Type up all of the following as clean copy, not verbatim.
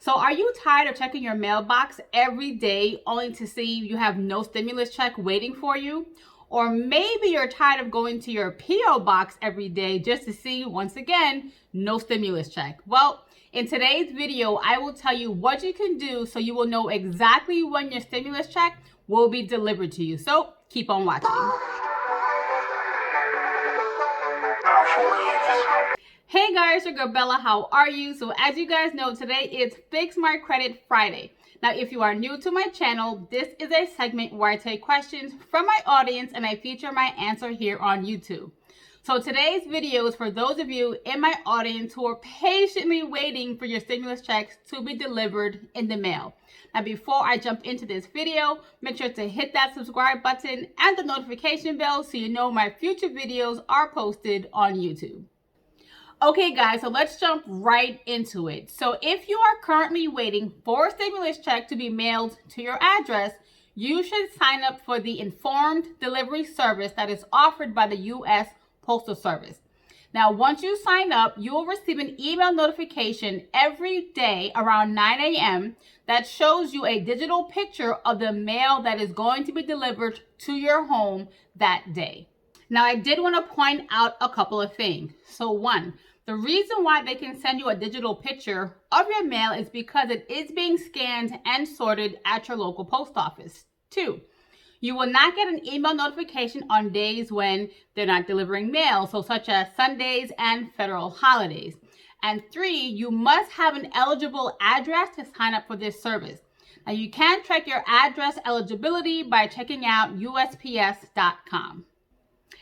So are you tired of checking your mailbox every day only to see you have no stimulus check waiting for you? Or maybe you're tired of going to your P.O. box every day just to see, once again, no stimulus check. Well, in today's video, I will tell you what you can do so you will know exactly when your stimulus check will be delivered to you. So keep on watching. Hey guys, your girl Bella, how are you? So as you guys know, today is Fix My Credit Friday. Now, if you are new to my channel, this is a segment where I take questions from my audience and I feature my answer here on YouTube. So today's video is for those of you in my audience who are patiently waiting for your stimulus checks to be delivered in the mail. Now, before I jump into this video, make sure to hit that subscribe button and the notification bell so you know my future videos are posted on YouTube. Okay guys, so let's jump right into it. So if you are currently waiting for a stimulus check to be mailed to your address, you should sign up for the informed delivery service that is offered by the U.S. Postal Service. Now, once you sign up, you will receive an email notification every day around 9 a.m. that shows you a digital picture of the mail that is going to be delivered to your home that day. Now, I did want to point out a couple of things. So one, the reason why they can send you a digital picture of your mail is because it is being scanned and sorted at your local post office. Two, you will not get an email notification on days when they're not delivering mail, so such as Sundays and federal holidays. And three, you must have an eligible address to sign up for this service. Now, you can check your address eligibility by checking out USPS.com.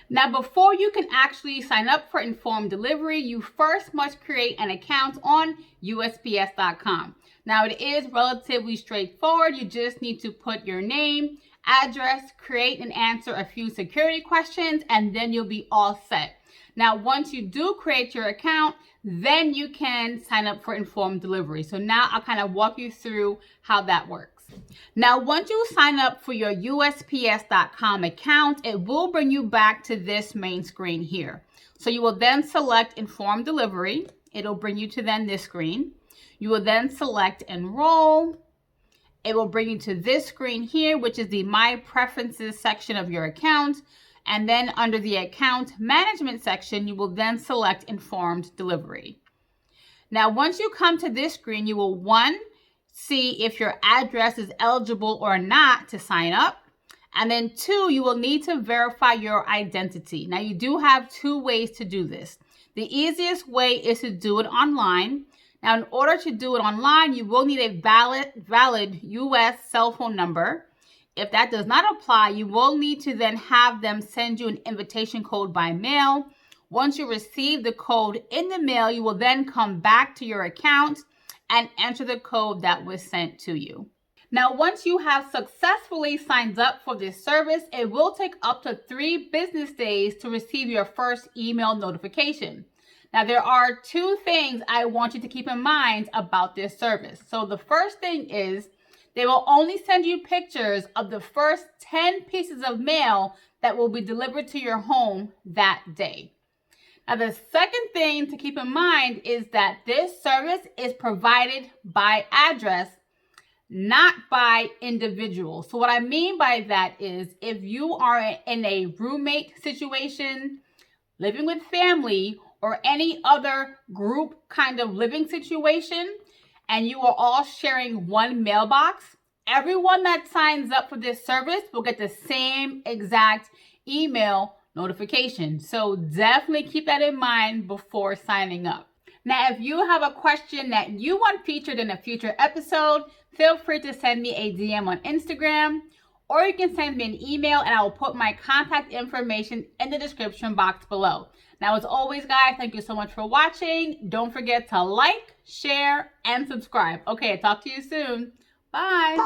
Now, before you can actually sign up for informed delivery, you first must create an account on USPS.com. Now, it is relatively straightforward. You just need to put your name, address, create and answer a few security questions, and then you'll be all set. Now, once you do create your account, then you can sign up for informed delivery. So now I'll kind of walk you through how that works. Now, once you sign up for your USPS.com account, it will bring you back to this main screen here. So you will then select Informed Delivery. It'll bring you to then this screen. You will then select Enroll. It will bring you to this screen here, which is the My Preferences section of your account. And then under the Account Management section, you will then select Informed Delivery. Now, once you come to this screen, you will see if your address is eligible or not to sign up. And then two, you will need to verify your identity. Now, you do have two ways to do this. The easiest way is to do it online. Now, in order to do it online, you will need a valid U.S. cell phone number. If that does not apply, you will need to then have them send you an invitation code by mail. Once you receive the code in the mail, you will then come back to your account and enter the code that was sent to you. Now, once you have successfully signed up for this service, it will take up to 3 business days to receive your first email notification. Now, there are 2 things I want you to keep in mind about this service. So the first thing is they will only send you pictures of the first 10 pieces of mail that will be delivered to your home that day. Now, the second thing to keep in mind is that this service is provided by address, not by individual. So what I mean by that is if you are in a roommate situation, living with family, or any other group kind of living situation, and you are all sharing one mailbox, everyone that signs up for this service will get the same exact email notification. So definitely keep that in mind before signing up. Now, if you have a question that you want featured in a future episode, feel free to send me a DM on Instagram, or you can send me an email and I will put my contact information in the description box below. Now, as always, guys, thank you so much for watching. Don't forget to like, share, and subscribe. Okay, I'll talk to you soon. Bye.